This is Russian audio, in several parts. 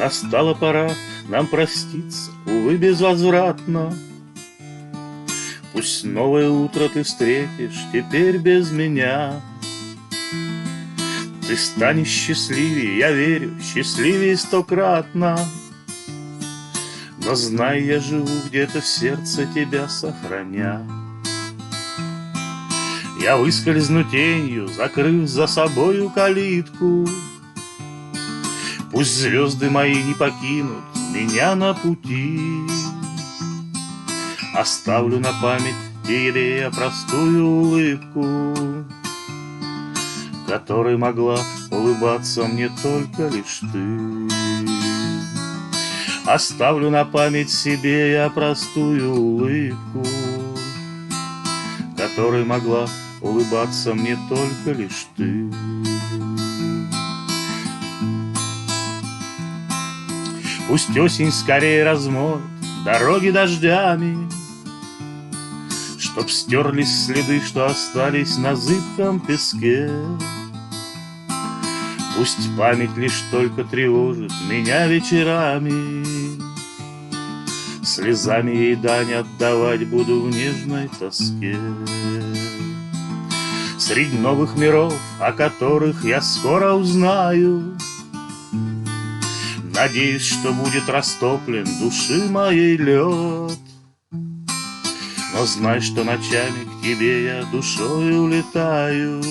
Настала пора нам проститься, увы, безвозвратно. Пусть новое утро ты встретишь теперь без меня. Ты станешь счастливее, я верю, счастливее стократно. Но знай, я живу где-то в сердце тебя сохраня. Я выскользну тенью, закрыв за собою калитку. Пусть звезды мои не покинут меня на пути. Оставлю на память тебе я простую улыбку, которой могла улыбаться мне только лишь ты. Оставлю на память себе я простую улыбку, которой могла улыбаться мне только лишь ты. Пусть осень скорее размоет дороги дождями, чтоб стерлись следы, что остались на зыбком песке. Пусть память лишь только тревожит меня вечерами, слезами ей дань отдавать буду в нежной тоске. Среди новых миров, о которых я скоро узнаю, надеюсь, что будет растоплен души моей лед. Но знай, что ночами к тебе я душой улетаю.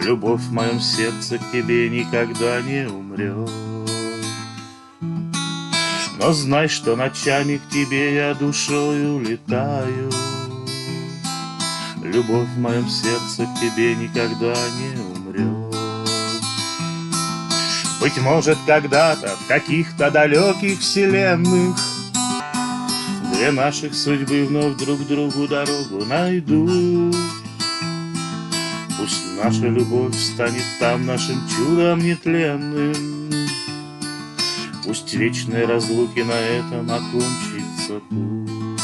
Любовь в моем сердце к тебе никогда не умрет. Но знай, что ночами к тебе я душой улетаю. Любовь в моем сердце к тебе никогда не умрет. Быть может, когда-то в каких-то далеких вселенных две наших судьбы вновь друг другу дорогу найдут. Пусть наша любовь станет там нашим чудом нетленным. Пусть вечные разлуки на этом окончится путь.